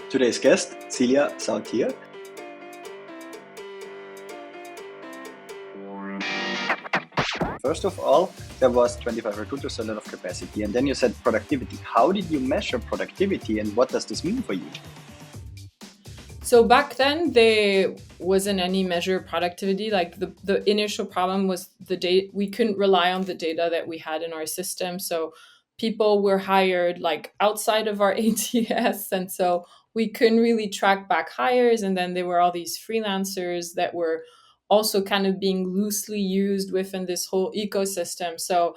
Today's guest, Célia Sauthier. First of all, there was 25 recruiters, a lot of capacity. And then you said productivity. How did you measure productivity and what does this mean for you? So back then, there wasn't any measure of productivity. Like the initial problem was the data. We couldn't rely on the data that we had in our system. So people were hired like outside of our ATS. And so we couldn't really track back hires. And then there were all these freelancers that were also kind of being loosely used within this whole ecosystem. So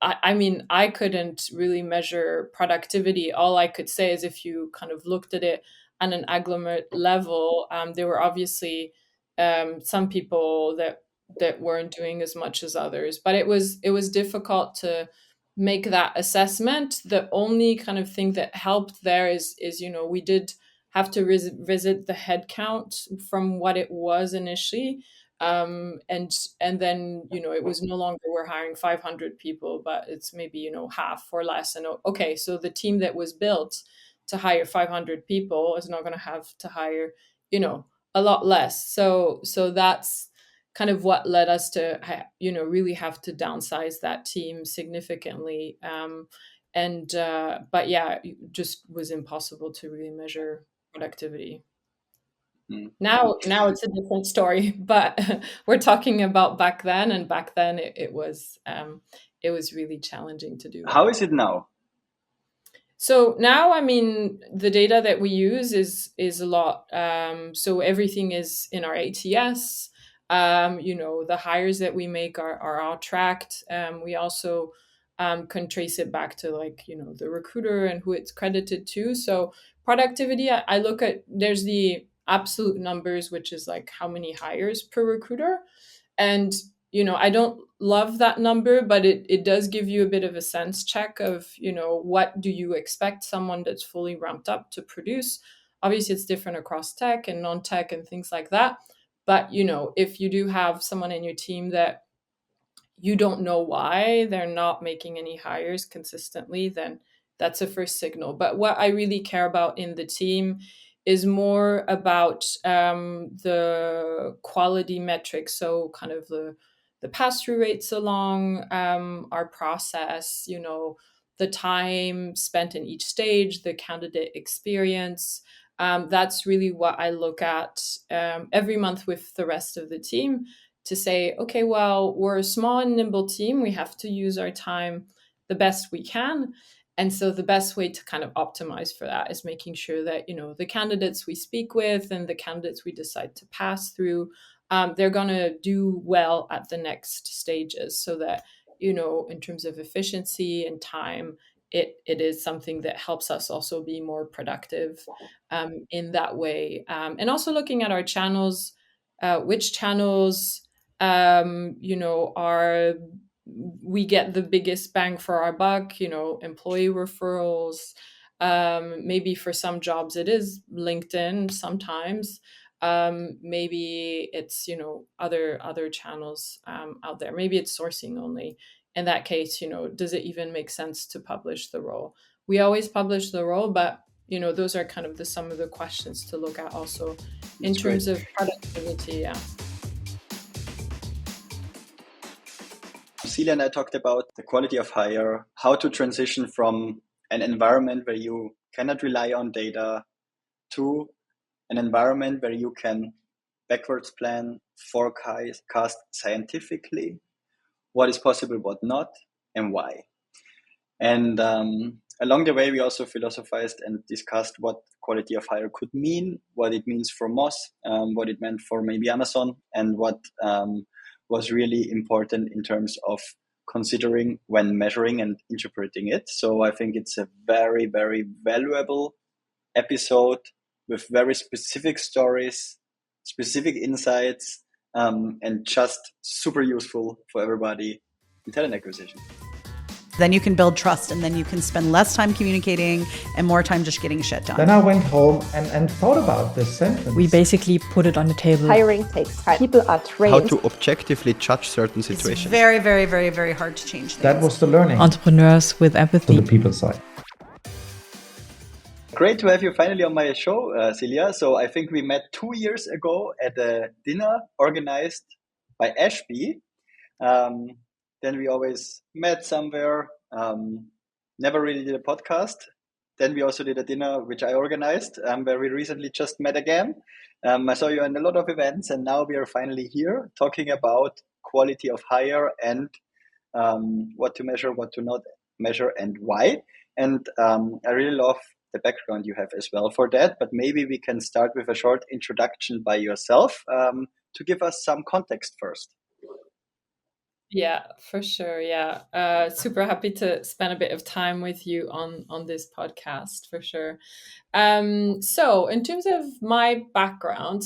I mean, I couldn't really measure productivity. All I could say is if you kind of looked at it on an agglomerate level, there were obviously some people that weren't doing as much as others, but it was difficult to make that assessment. The only kind of thing that helped there is we did have to visit the head count from what it was initially. And then it was no longer we're hiring 500 people, but it's maybe half or less. And okay, so the team that was built to hire 500 people is not going to have to hire a lot less. So that's kind of what led us to really have to downsize that team significantly. But yeah, it just was impossible to really measure productivity. Now it's a different story, but we're talking about back then, and back then it was really challenging to do that. How is it now? So now, I mean, the data that we use is a lot. So everything is in our ATS. The hires that we make are all tracked. We also can trace it back to the recruiter and who it's credited to. So productivity, I look at, there's the absolute numbers, which is like how many hires per recruiter. And I don't love that number, but it does give you a bit of a sense check of, what do you expect someone that's fully ramped up to produce? Obviously, it's different across tech and non-tech and things like that. But, if you do have someone in your team that you don't know why they're not making any hires consistently, then that's a first signal. But what I really care about in the team is more about the quality metrics. So kind of the pass-through rates along our process, the time spent in each stage, the candidate experience. That's really what I look at every month with the rest of the team to say, okay, well, we're a small and nimble team. We have to use our time the best we can. And so the best way to kind of optimize for that is making sure that, the candidates we speak with and the candidates we decide to pass through, they're going to do well at the next stages so that, in terms of efficiency and time, it is something that helps us also be more productive in that way. And also looking at our channels, which channels, we get the biggest bang for our buck, employee referrals. Maybe for some jobs it is LinkedIn sometimes. Maybe it's, other channels out there. Maybe it's sourcing only. In that case, does it even make sense to publish the role? We always publish the role, but, those are kind of some of the questions to look at also in terms of productivity. Yeah. Célia and I talked about the quality of hire, how to transition from an environment where you cannot rely on data to an environment where you can backwards plan, forecast scientifically what is possible, what not, and why. And along the way, we also philosophized and discussed what quality of hire could mean, what it means for Moss, what it meant for maybe Amazon, and what was really important in terms of considering when measuring and interpreting it. So I think it's a very, very valuable episode with very specific stories, specific insights, and just super useful for everybody in talent acquisition. Then you can build trust, and then you can spend less time communicating and more time just getting shit done. Then I went home and thought about this sentence. We basically put it on the table. Hiring takes time. People are trained. How to objectively judge certain situations. It's very, very, very, very hard to change things. That was the learning. Entrepreneurs with empathy. To the people side. Great to have you finally on my show, Célia. So I think we met 2 years ago at a dinner organized by Ashby. Then we always met somewhere, never really did a podcast. Then we also did a dinner, which I organized, where we recently just met again. I saw you in a lot of events, and now we are finally here talking about quality of hire and what to measure, what to not measure, and why. And I really love the background you have as well for that. But maybe we can start with a short introduction by yourself to give us some context first. Yeah, for sure. Yeah. Super happy to spend a bit of time with you on this podcast for sure. So in terms of my background,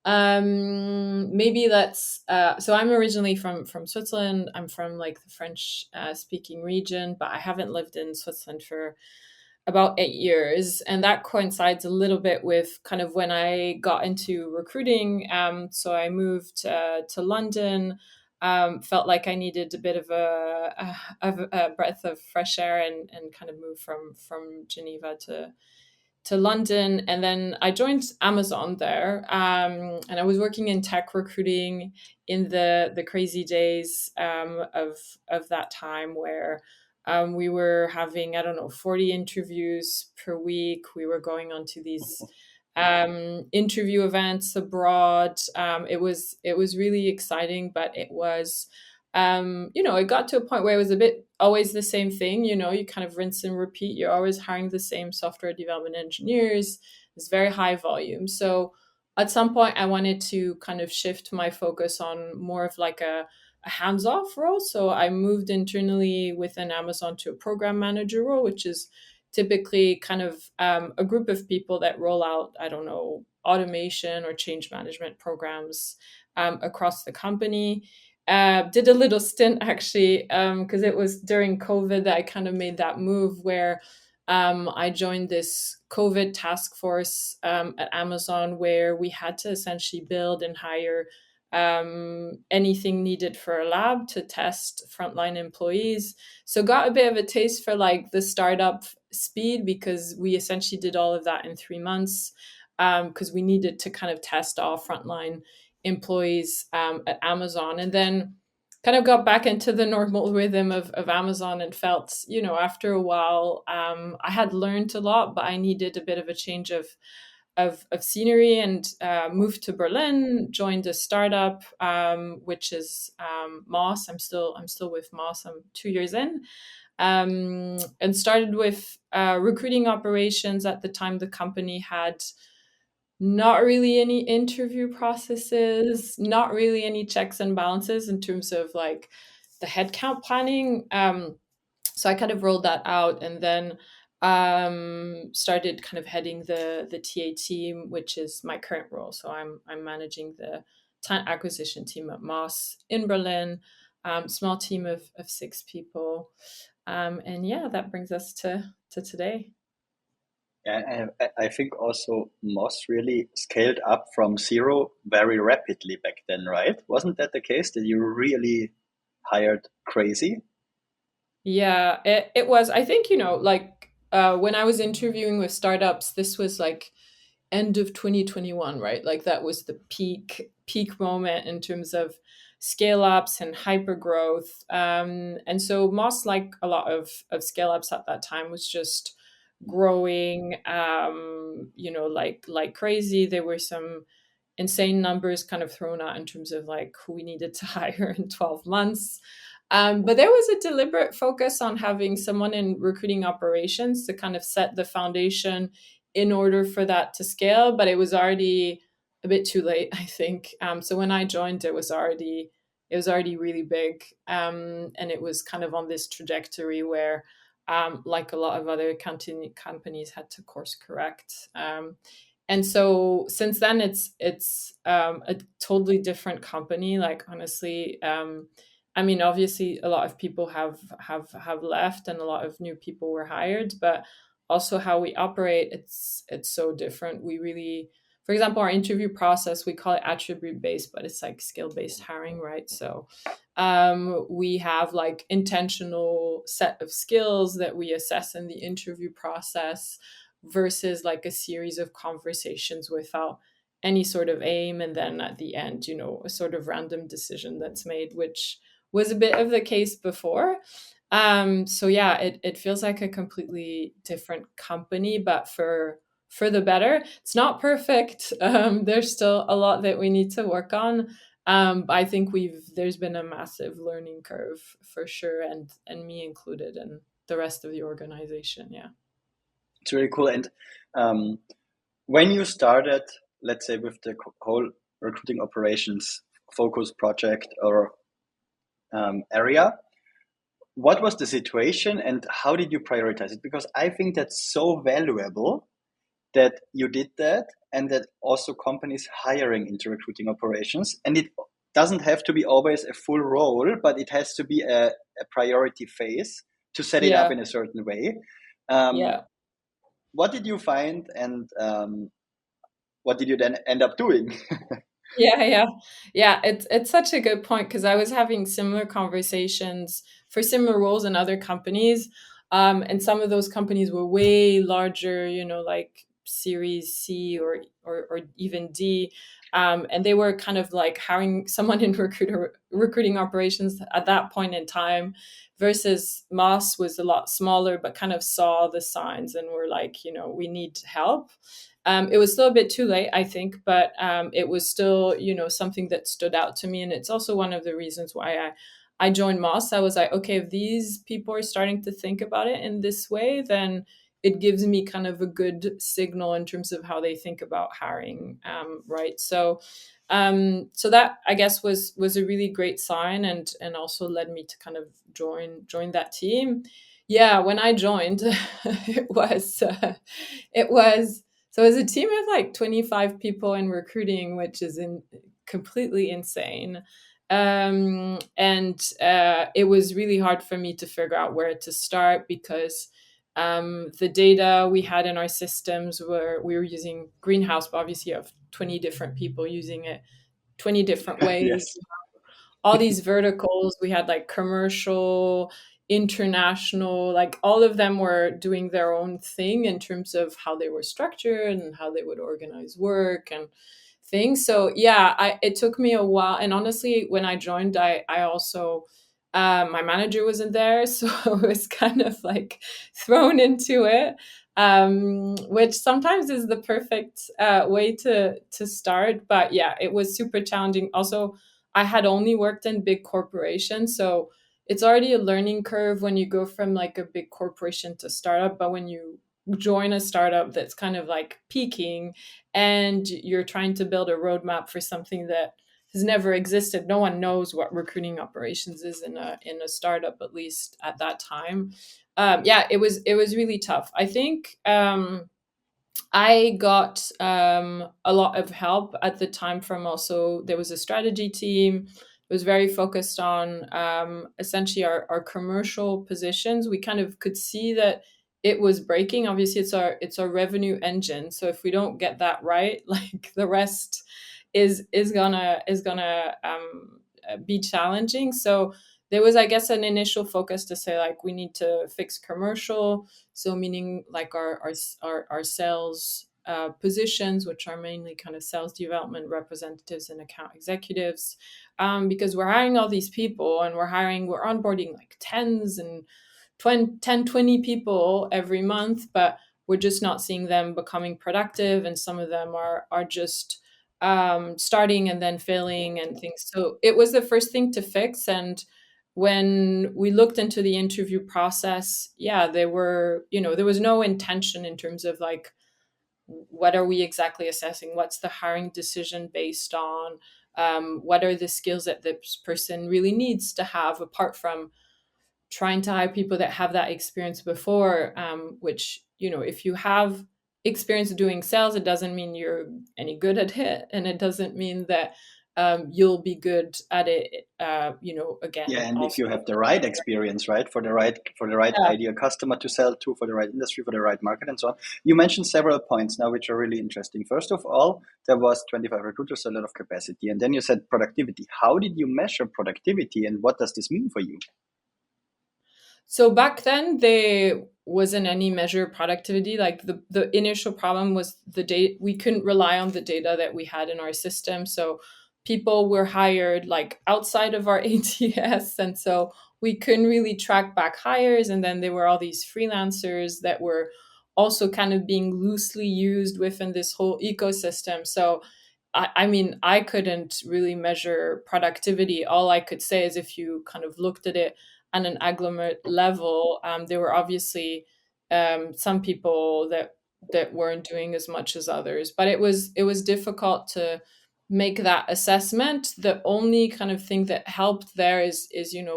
maybe let's so I'm originally from Switzerland. I'm from like the French speaking region, but I haven't lived in Switzerland for about 8 years, and that coincides a little bit with kind of when I got into recruiting. So I moved to London. Felt like I needed a bit of a breath of fresh air and kind of move from Geneva to London, and then I joined Amazon there, and I was working in tech recruiting in the crazy days of that time where we were having, I don't know, 40 interviews per week. We were going on to these interview events abroad. It was really exciting, but it was it got to a point where it was a bit always the same thing. You kind of rinse and repeat. You're always hiring the same software development engineers. It's very high volume. So at some point, I wanted to kind of shift my focus on more of like a hands-off role. So I moved internally within Amazon to a program manager role, which is typically kind of a group of people that roll out, I don't know, automation or change management programs across the company. Did a little stint actually, because it was during COVID that I kind of made that move where I joined this COVID task force at Amazon where we had to essentially build and hire anything needed for a lab to test frontline employees. So got a bit of a taste for like the startup speed because we essentially did all of that in 3 months because we needed to kind of test all frontline employees at Amazon, and then kind of got back into the normal rhythm of Amazon and felt, after a while, I had learned a lot, but I needed a bit of a change of scenery, and moved to Berlin, joined a startup, which is Moss. I'm still with Moss. I'm 2 years in, and started with recruiting operations. At the time, the company had not really any interview processes, not really any checks and balances in terms of like the headcount planning. So I kind of rolled that out, and then started kind of heading the TA team, which is my current role. So I'm managing the talent acquisition team at Moss in Berlin, small team of 6 people, and yeah, that brings us to today. Yeah, I think also Moss really scaled up from zero very rapidly back then, right? Wasn't that the case that you really hired crazy? Yeah, it was. I think, like when I was interviewing with startups, this was like end of 2021, right? Like that was the peak moment in terms of scale ups and hyper growth. And so Moss, like a lot of scale ups at that time, was just growing, like crazy. There were some insane numbers kind of thrown out in terms of like who we needed to hire in 12 months. But there was a deliberate focus on having someone in recruiting operations to kind of set the foundation in order for that to scale. But it was already a bit too late, I think. So when I joined, it was already really big, and it was kind of on this trajectory where, like a lot of other companies, had to course correct. And so since then, it's a totally different company. Like honestly, I mean, obviously, a lot of people have left, and a lot of new people were hired. But also, how we operate, it's so different. We really, for example, our interview process, we call it attribute based, but it's like skill based hiring, right? So we have like intentional set of skills that we assess in the interview process. versus like a series of conversations without any sort of aim, and then at the end, a sort of random decision that's made, which was a bit of the case before. So yeah, it feels like a completely different company, but for the better. It's not perfect. There's still a lot that we need to work on. I think there's been a massive learning curve for sure, and me included, and the rest of the organization. Yeah. It's really cool. And when you started, let's say, with the whole recruiting operations focus project or area, what was the situation and how did you prioritize it? Because I think that's so valuable that you did that, and that also companies hiring into recruiting operations. And it doesn't have to be always a full role, but it has to be a priority phase to set it up in a certain way. What did you find, and what did you then end up doing? Yeah. It's such a good point, because I was having similar conversations for similar roles in other companies, and some of those companies were way larger, like Series C or even D, and they were kind of like hiring someone in recruiting operations at that point in time, versus Moss was a lot smaller, but kind of saw the signs and were like, we need help. It was still a bit too late, I think, but it was still, something that stood out to me. And it's also one of the reasons why I joined Moss. I was like, okay, if these people are starting to think about it in this way, then it gives me kind of a good signal in terms of how they think about hiring, right? So that, I guess, was a really great sign, and also led me to kind of join that team. Yeah, when I joined, it was so it was a team of like 25 people in recruiting, which is completely insane. And it was really hard for me to figure out where to start, because the data we had in our systems we were using Greenhouse, but obviously you have 20 different people using it 20 different ways. Yes. All these verticals, we had like commercial, international, like all of them were doing their own thing in terms of how they were structured and how they would organize work and things. So yeah, it took me a while. And honestly, when I joined, I also, my manager wasn't there. So I was kind of like thrown into it, which sometimes is the perfect way to start. But yeah, it was super challenging. Also, I had only worked in big corporations, so it's already a learning curve when you go from like a big corporation to startup. But when you join a startup that's kind of like peaking, and you're trying to build a roadmap for something that has never existed, no one knows what recruiting operations is in a startup, at least at that time. Yeah, it was really tough. I think I got a lot of help at the time from, also there was a strategy team. It was very focused on essentially our commercial positions. We kind of could see that it was breaking. Obviously, it's our revenue engine. So if we don't get that right, like the rest is gonna be challenging. So there was, I guess, an initial focus to say like we need to fix commercial. So meaning like our sales positions, which are mainly kind of sales development representatives and account executives, because we're hiring all these people, and we're onboarding like 20 people every month, but we're just not seeing them becoming productive, and some of them are just starting and then failing and things. So it was the first thing to fix. And when we looked into the interview process, yeah, there was no intention in terms of like, what are we exactly assessing? What's the hiring decision based on? What are the skills that this person really needs to have, apart from trying to hire people that have that experience before, which, if you have experience doing sales, it doesn't mean you're any good at it. And it doesn't mean that you'll be good at it, again. Yeah, and also, if you have the right experience, right, for the right ideal customer to sell to, for the right industry, for the right market, and so on. You mentioned several points now, which are really interesting. First of all, there was 25 recruiters, a lot of capacity, and then you said productivity. How did you measure productivity, and what does this mean for you? So back then, wasn't any measure of productivity. Like the initial problem was the data. We couldn't rely on the data that we had in our system. So people were hired like outside of our ATS. And so we couldn't really track back hires. And then there were all these freelancers that were also kind of being loosely used within this whole ecosystem. So I mean, I couldn't really measure productivity. All I could say is if you kind of looked at it on an agglomerate level, there were obviously some people that weren't doing as much as others, but it was difficult to make that assessment. The only kind of thing that helped there is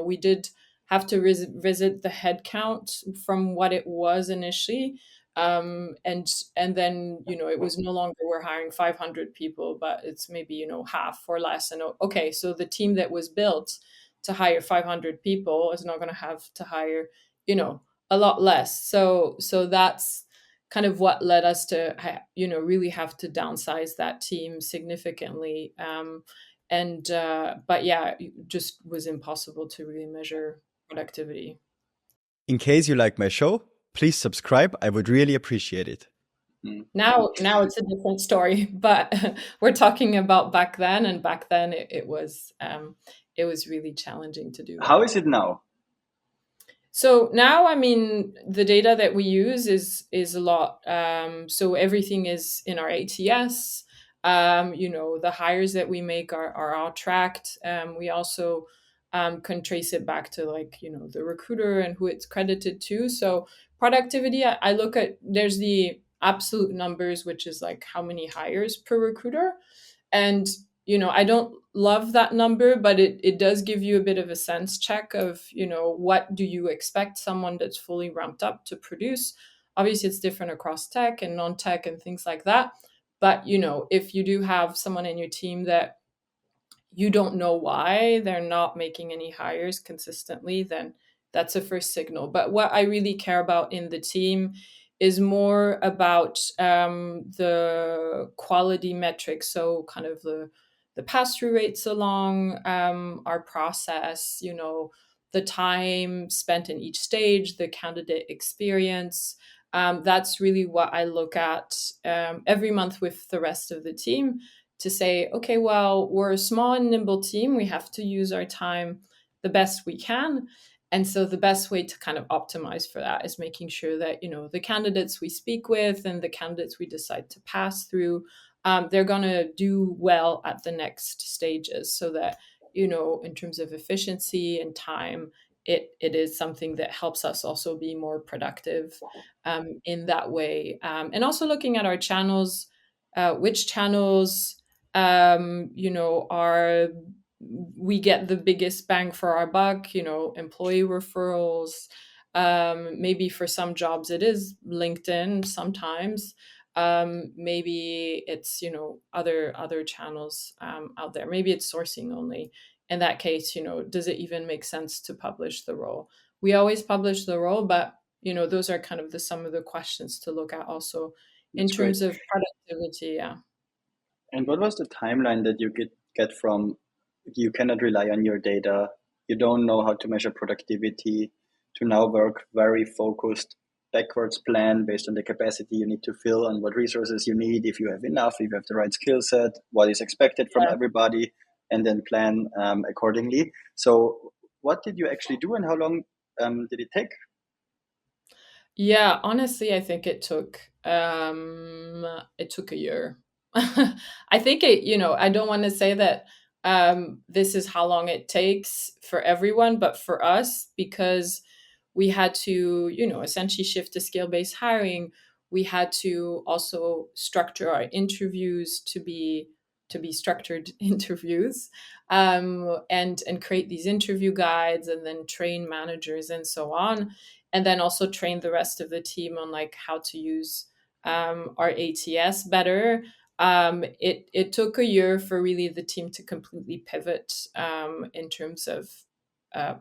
we did have to visit the headcount from what it was initially, and then it was no longer we're hiring 500 people, but it's maybe half or less. And okay, so the team that was built to hire 500 people is not going to have to hire a lot less. So that's kind of what led us to really have to downsize that team significantly. But yeah, it just was impossible to really measure productivity. In case you like my show, please subscribe. I would really appreciate it. Now it's a different story, but we're talking about back then, and back then it was really challenging to do that. How is it now? So now, I mean, the data that we use is a lot. So everything is in our ATS. The hires that we make are all tracked. We also can trace it back to the recruiter and who it's credited to. So productivity, I look at, there's the absolute numbers, which is like how many hires per recruiter. And I don't love that number, but it does give you a bit of a sense check of, what do you expect someone that's fully ramped up to produce? Obviously, it's different across tech and non-tech and things like that. But, if you do have someone in your team that you don't know why they're not making any hires consistently, then that's a first signal. But what I really care about in the team is more about the quality metrics. So kind of the pass-through rates along our process, the time spent in each stage, the candidate experience. That's really what I look at every month with the rest of the team to say, okay, well, we're a small and nimble team. We have to use our time the best we can. And so the best way to kind of optimize for that is making sure that, the candidates we speak with and the candidates we decide to pass through, they're going to do well at the next stages so that, in terms of efficiency and time, it is something that helps us also be more productive in that way. And also looking at our channels, which channels, we get the biggest bang for our buck, employee referrals. Maybe for some jobs it is LinkedIn sometimes. Maybe it's, other channels out there. Maybe it's sourcing only. In that case, does it even make sense to publish the role? We always publish the role, but, those are kind of some of the questions to look at also in terms of productivity. Yeah. And what was the timeline that you get from you cannot rely on your data, you don't know how to measure productivity, to now work very focused backwards plan based on the capacity you need to fill and what resources you need, if you have enough, if you have the right skill set, what is expected from everybody, and then plan accordingly. So what did you actually do and how long did it take? Yeah, honestly, I think it took a year. I think I don't want to say that this is how long it takes for everyone, but for us, because we had to, essentially shift to scale-based hiring, we had to also structure our interviews to be structured interviews, and create these interview guides, and then train managers and so on, and then also train the rest of the team on how to use our ATS better. It took a year for really the team to completely pivot in terms of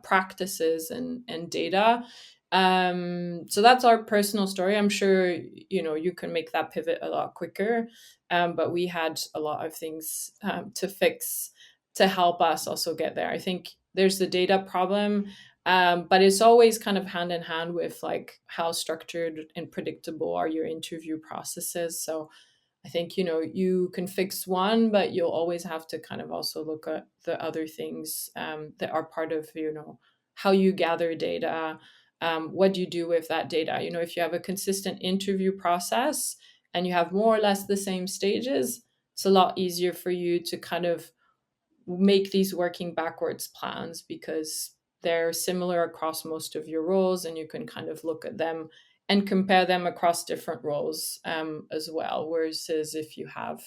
practices and data. So that's our personal story. I'm sure you can make that pivot a lot quicker, but we had a lot of things to fix to help us also get there. I think there's the data problem. But it's always kind of hand in hand with like how structured and predictable are your interview processes. So I think, you can fix one, but you'll always have to kind of also look at the other things that are part of, how you gather data. What do you do with that data? If you have a consistent interview process and you have more or less the same stages, it's a lot easier for you to kind of make these working backwards plans because they're similar across most of your roles, and you can kind of look at them and compare them across different roles as well. Whereas if you have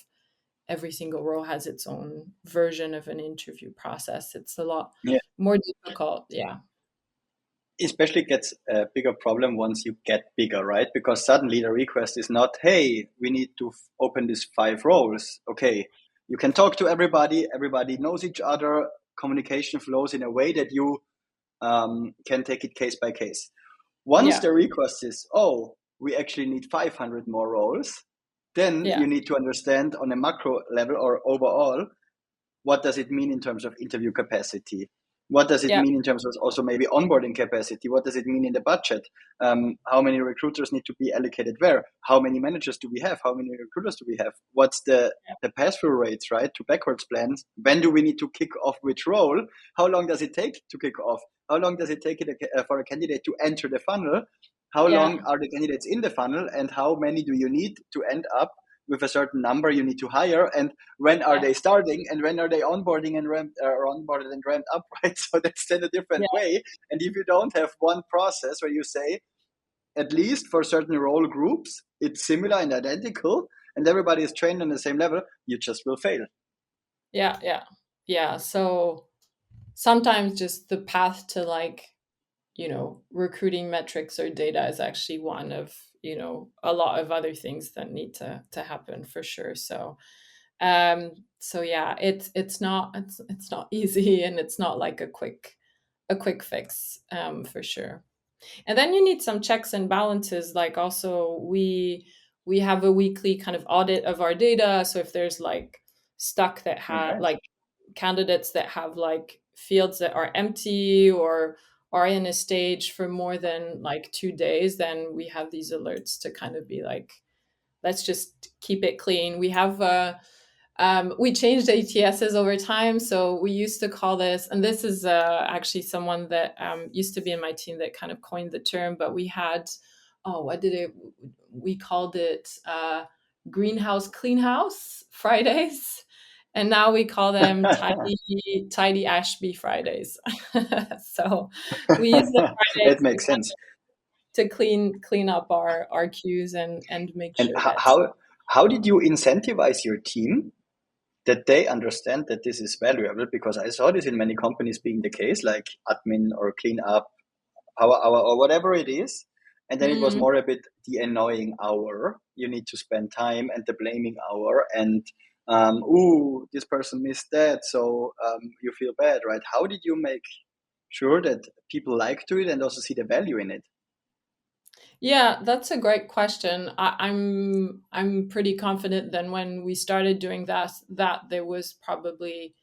every single role has its own version of an interview process, it's a lot more difficult. Yeah. Especially gets a bigger problem once you get bigger, right? Because suddenly the request is not, hey, we need to open these 5 roles. Okay, you can talk to everybody knows each other, communication flows in a way that you can take it case by case. Once the request is, oh, we actually need 500 more roles, then you need to understand on a macro level or overall, what does it mean in terms of interview capacity? What does it mean in terms of also maybe onboarding capacity? What does it mean in the budget? How many recruiters need to be allocated where? How many managers do we have? How many recruiters do we have? What's the pass-through rates, right, to backwards plans? When do we need to kick off which role? How long does it take to kick off? How long does it take for a candidate to enter the funnel? How long are the candidates in the funnel? And how many do you need to end up with a certain number you need to hire, and when are they starting, and when are they onboarding and onboarded and ramped up, right? So that's then a different way. And if you don't have one process where you say, at least for certain role groups, it's similar and identical, and everybody is trained on the same level, you just will fail. Yeah. So sometimes just the path to like, recruiting metrics or data is actually one of, a lot of other things that need to happen for sure. So yeah, it's not easy, and it's not like a quick fix for sure. And then you need some checks and balances. Like also we have a weekly kind of audit of our data. So if there's like stuck that have like candidates that have like fields that are empty or are in a stage for more than like 2 days, then we have these alerts to kind of be like, let's just keep it clean. We have we changed ATSs over time. So we used to call this, and this is actually someone that used to be in my team that kind of coined the term, but we had, we called it Greenhouse Cleanhouse Fridays. And now we call them tidy Ashby Fridays. So we use the Fridays that makes sense to clean up our queues and make and sure that. How did you incentivize your team that they understand that this is valuable? Because I saw this in many companies being the case, like admin or clean up, power hour or whatever it is. And then it was more a bit the annoying hour. You need to spend time, and the blaming hour, and this person missed that, so you feel bad, right? How did you make sure that people like to it and also see the value in it? Yeah, that's a great question. I'm pretty confident that when we started doing that there was probably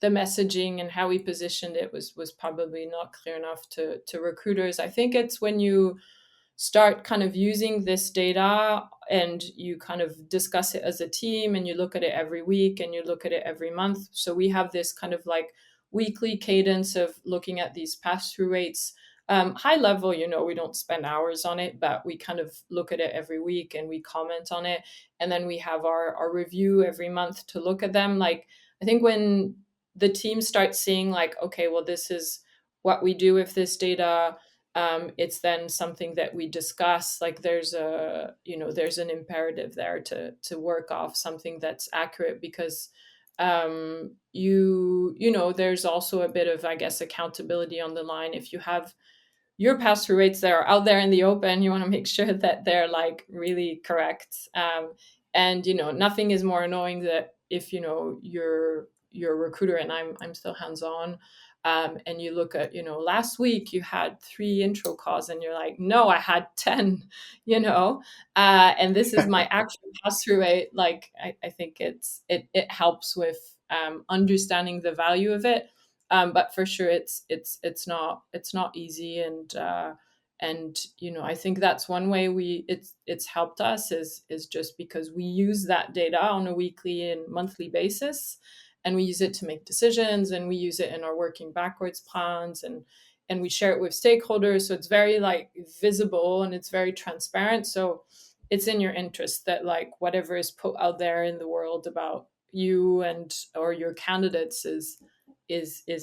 the messaging and how we positioned it was probably not clear enough to recruiters. I think it's when you start kind of using this data and you kind of discuss it as a team, and you look at it every week and you look at it every month. So we have this kind of like weekly cadence of looking at these pass-through rates. High level, we don't spend hours on it, but we kind of look at it every week and we comment on it. And then we have our review every month to look at them. Like, I think when the team starts seeing like, okay, well, this is what we do with this data, it's then something that we discuss. Like there's an imperative there to work off something that's accurate, because there's also a bit of, I guess, accountability on the line. If you have your pass-through rates that are out there in the open, you want to make sure that they're like really correct. And nothing is more annoying that if you're a recruiter and I'm still hands-on, and you look at last week you had 3 intro calls and you're like, no, I had 10, and this is my actual pass-through rate. Like I think it helps with understanding the value of it. But for sure, it's not easy, and I think that's one way it's helped us is just because we use that data on a weekly and monthly basis, and we use it to make decisions, and we use it in our working backwards plans, and we share it with stakeholders. So it's very like visible and it's very transparent. So it's in your interest that like whatever is put out there in the world about you and or your candidates is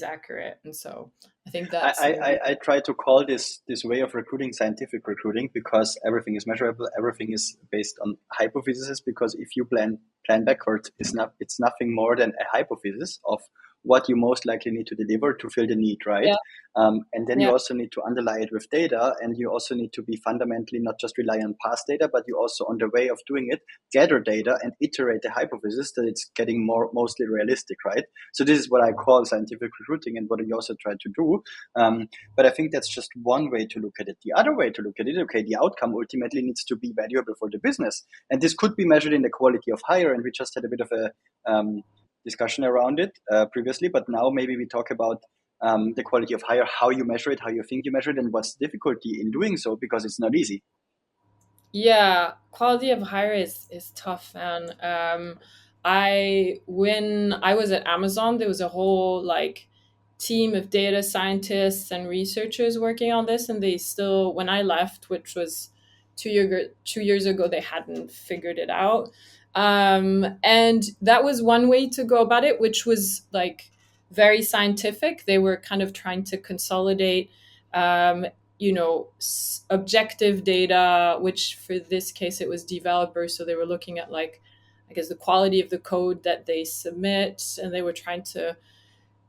accurate. And so I think that's I try to call this way of recruiting scientific recruiting, because everything is measurable, everything is based on hypotheses. Because if you plan backwards, it's nothing more than a hypothesis of what you most likely need to deliver to fill the need, right? Yeah. And then you also need to underlie it with data, and you also need to be fundamentally not just rely on past data, but you also, on the way of doing it, gather data and iterate the hypothesis that it's getting mostly realistic, right? So this is what I call scientific recruiting, and what we also try to do. But I think that's just one way to look at it. The other way to look at it, okay, the outcome ultimately needs to be valuable for the business, and this could be measured in the quality of hire. And we just had a bit of a discussion around it previously, but now maybe we talk about the quality of hire, how you measure it, how you think you measure it, and what's the difficulty in doing so, because it's not easy. Yeah, quality of hire is tough, man. When I was at Amazon, there was a whole like team of data scientists and researchers working on this, and they still, when I left, which was 2 years ago, they hadn't figured it out. And that was one way to go about it, which was like very scientific. They were kind of trying to consolidate objective data, which for this case it was developers. So they were looking at like, I guess, the quality of the code that they submit, and they were trying to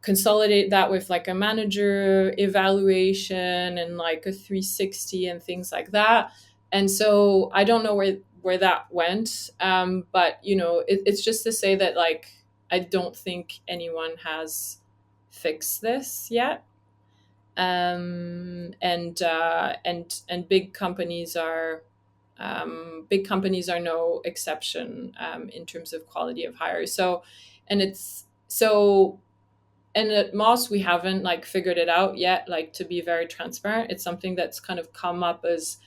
consolidate that with like a manager evaluation and like a 360 and things like that. And so I don't know where that went, but it's just to say that like I don't think anyone has fixed this yet. And big companies are no exception in terms of quality of hire. And at Moss, we haven't like figured it out yet. Like, to be very transparent, it's something that's kind of come up as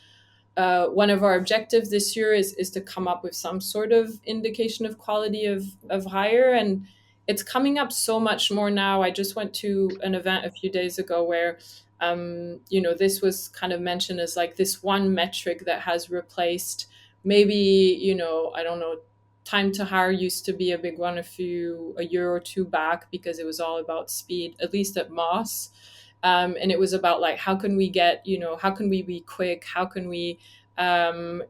one of our objectives this year is to come up with some sort of indication of quality of hire. And it's coming up so much more now. I just went to an event a few days ago where, this was kind of mentioned as like this one metric that has replaced maybe, I don't know, time to hire used to be a big one a year or two back, because it was all about speed, at least at Moss. And it was about like, how can we be quick? How can we, have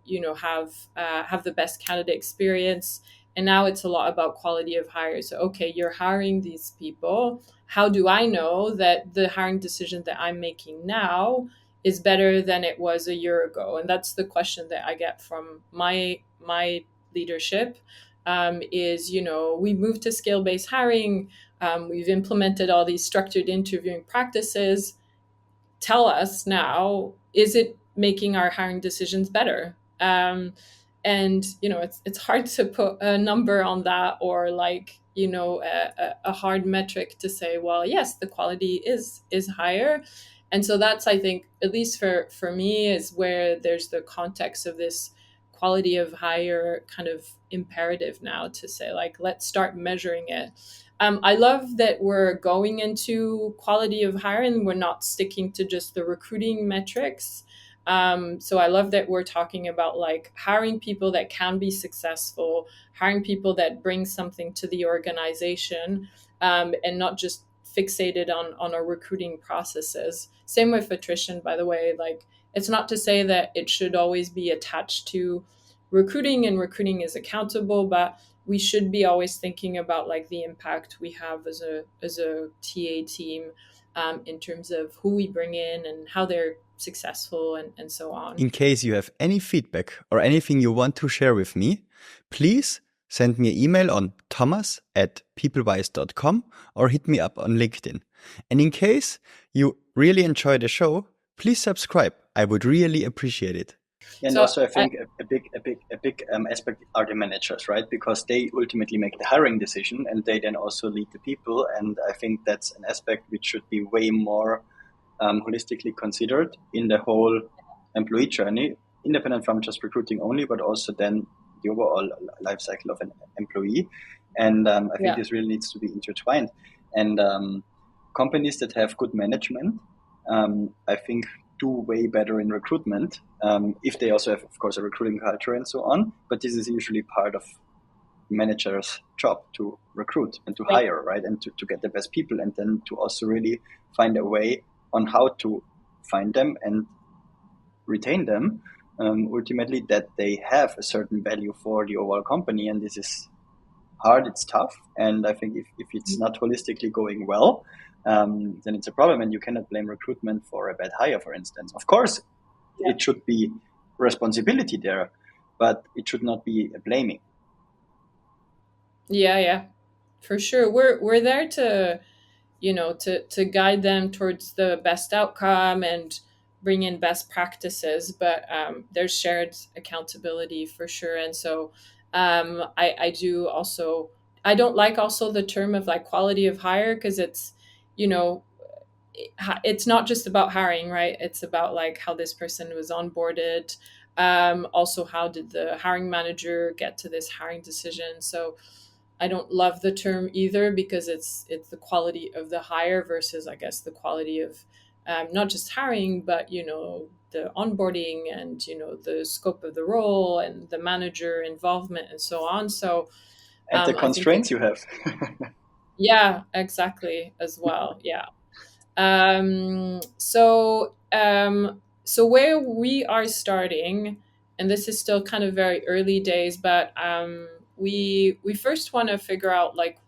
the best candidate experience? And now it's a lot about quality of hire. So, okay, you're hiring these people. How do I know that the hiring decision that I'm making now is better than it was a year ago? And that's the question that I get from my leadership. We moved to scale-based hiring. We've implemented all these structured interviewing practices. Tell us now, is it making our hiring decisions better? And it's hard to put a number on that, or like a hard metric to say, well, yes, the quality is higher. And so that's, I think, at least for me, is where there's the context of this quality of hire kind of imperative now to say, like, let's start measuring it. I love that we're going into quality of hire and we're not sticking to just the recruiting metrics. So I love that we're talking about like hiring people that can be successful, hiring people that bring something to the organization, and not just fixated on our recruiting processes. Same with attrition, by the way. Like, it's not to say that it should always be attached to recruiting and recruiting is accountable, but we should be always thinking about like the impact we have as a TA team in terms of who we bring in and how they're successful and so on. In case you have any feedback or anything you want to share with me, please send me an email on thomas@peoplewise.com or hit me up on LinkedIn. And in case you really enjoy the show, please subscribe. I would really appreciate it. And So also, I think a big aspect are the managers, right? Because they ultimately make the hiring decision, and they then also lead the people. And I think that's an aspect which should be way more holistically considered in the whole employee journey, independent from just recruiting only, but also then the overall life cycle of an employee. And I think yeah. this really needs to be intertwined. And companies that have good management, I think, do way better in recruitment, if they also have, of course, a recruiting culture and so on. But this is usually part of manager's job, to recruit and to hire, right? And to get the best people, and then to also really find a way on how to find them and retain them, ultimately, that they have a certain value for the overall company. And this is hard, it's tough. And I think if it's not holistically going well, then it's a problem, and you cannot blame recruitment for a bad hire, for instance. Of course, it should be responsibility there, but it should not be a blaming. Yeah, for sure. We're there to, to guide them towards the best outcome and bring in best practices, but there's shared accountability for sure. And so I do also, I don't like also the term of like quality of hire, because it's, it's not just about hiring, right? It's about like how this person was onboarded. Also, how did the hiring manager get to this hiring decision? So I don't love the term either, because it's the quality of the hire versus, I guess, the quality of not just hiring, but the onboarding and the scope of the role and the manager involvement and so on. So And the constraints you have. Yeah, exactly, as well. Yeah. So where we are starting, and this is still kind of very early days, but we first want to figure out like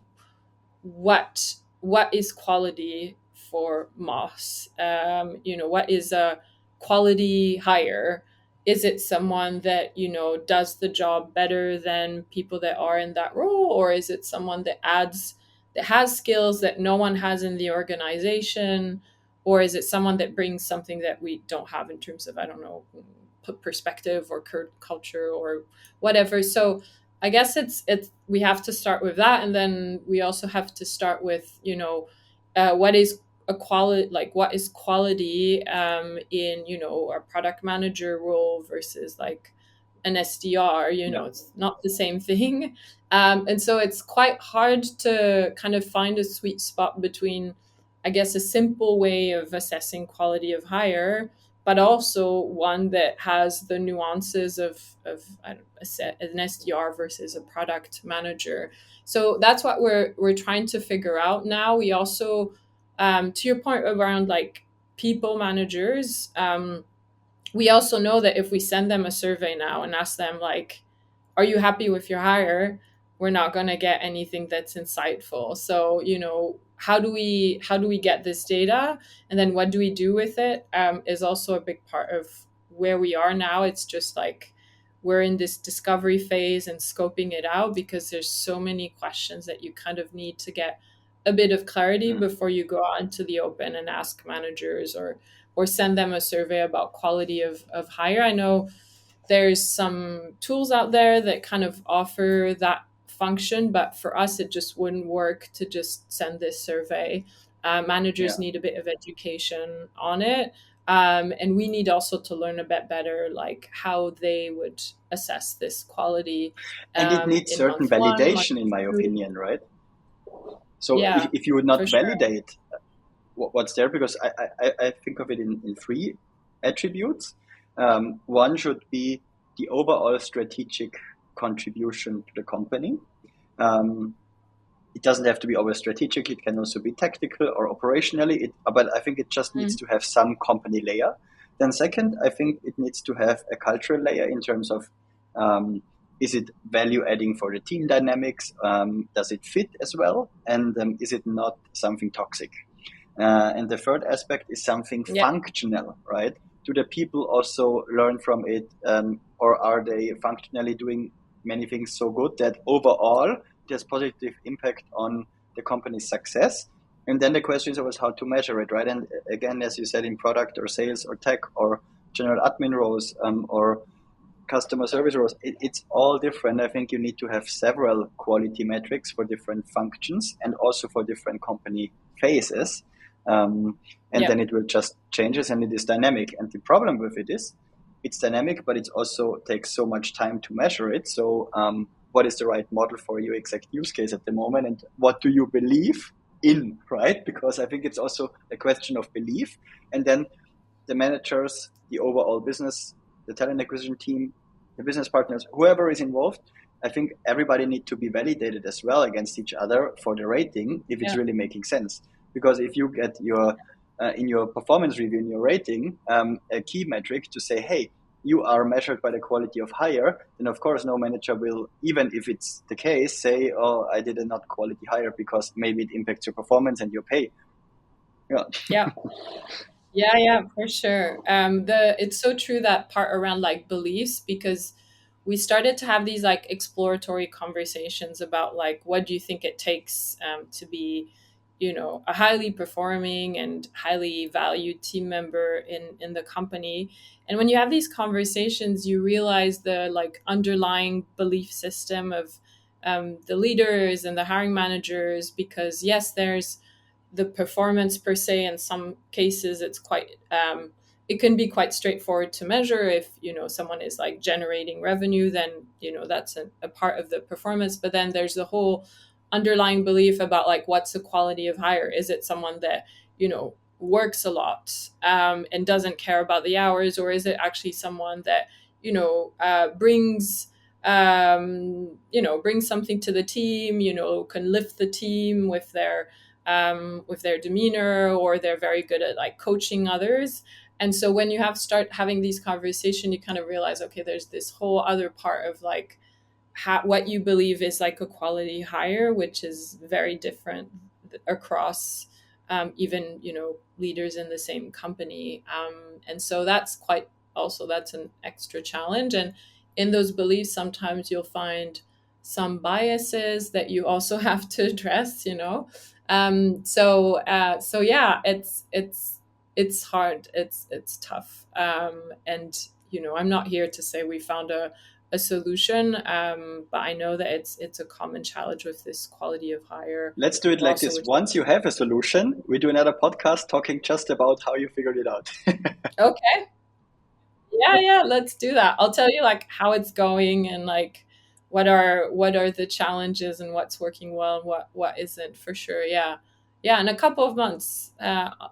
what is quality for Moss. What is a quality hire? Is it someone that does the job better than people that are in that role, or is it someone that has skills that no one has in the organization, or is it someone that brings something that we don't have in terms of, I don't know, perspective or culture or whatever? So I guess it's we have to start with that, and then we also have to start with what is a quality, like what is quality in a product manager role versus like an SDR. It's not the same thing, and so it's quite hard to kind of find a sweet spot between, I guess, a simple way of assessing quality of hire, but also one that has the nuances of an SDR versus a product manager. So that's what we're trying to figure out now. We also, to your point around like people managers, we also know that if we send them a survey now and ask them like, are you happy with your hire, we're not going to get anything that's insightful. So how do we get this data, and then what do we do with it, is also a big part of where we are now. It's just like we're in this discovery phase and scoping it out, because there's so many questions that you kind of need to get a bit of clarity before you go out into the open and ask managers or send them a survey about quality of hire. I know there's some tools out there that kind of offer that function, but for us, it just wouldn't work to just send this survey. Managers need a bit of education on it. And we need also to learn a bit better, like how they would assess this quality. And it needs certain validation, in my opinion, right? So if you would not validate what's there, because I think of it in three attributes. One should be the overall strategic contribution to the company. It doesn't have to be always strategic. It can also be tactical or operationally. But I think it just needs to have some company layer. Then second, I think it needs to have a cultural layer in terms of, is it value adding for the team dynamics? Does it fit as well? And is it not something toxic? And the third aspect is something functional, right? Do the people also learn from it, or are they functionally doing many things so good that overall there's positive impact on the company's success? And then the question is always how to measure it, right? And again, as you said, in product or sales or tech or general admin roles or customer service roles, it's all different. I think you need to have several quality metrics for different functions and also for different company phases. And then it will just changes and it is dynamic. And the problem with it is it's dynamic, but it also takes so much time to measure it. So what is the right model for your exact use case at the moment? And what do you believe in, right? Because I think it's also a question of belief. And then the managers, the overall business, the talent acquisition team, the business partners, whoever is involved, I think everybody needs to be validated as well against each other for the rating if it's really making sense. Because if you get your in your performance review, in your rating, a key metric to say, hey, you are measured by the quality of hire, then of course no manager will, even if it's the case, say, oh, I did a not quality hire because maybe it impacts your performance and your pay. Yeah, for sure. It's so true, that part around like beliefs, because we started to have these like exploratory conversations about like, what do you think it takes to be, a highly performing and highly valued team member in the company. And when you have these conversations, you realize the like underlying belief system of the leaders and the hiring managers, because yes, there's the performance per se. In some cases, it's quite it can be quite straightforward to measure. If someone is like generating revenue, then that's a part of the performance. But then there's the whole underlying belief about like, what's the quality of hire? Is it someone that works a lot and doesn't care about the hours, or is it actually someone that brings brings something to the team, can lift the team with their demeanor, or they're very good at like coaching others. And so when you start having these conversations, you kind of realize, okay, there's this whole other part of like what you believe is like a quality hire, which is very different across even leaders in the same company. And so that's an extra challenge. And in those beliefs, sometimes you'll find some biases that you also have to address, so yeah, it's hard, it's tough, and I'm not here to say we found a solution, but I know that it's a common challenge with this quality of hire. Let's do it like this. Once you have a solution, we do another podcast talking just about how you figured it out. Okay. Yeah, let's do that. I'll tell you like how it's going and like what are the challenges and what's working well and what isn't, for sure. Yeah, in a couple of months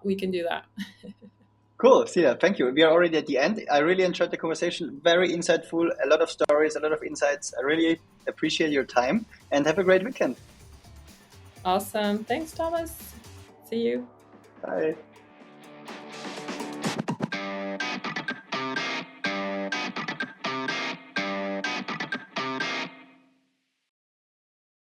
we can do that. Cool, Célia, thank you. We are already at the end. I really enjoyed the conversation. Very insightful, a lot of stories, a lot of insights. I really appreciate your time and have a great weekend. Awesome. Thanks, Thomas. See you. Bye.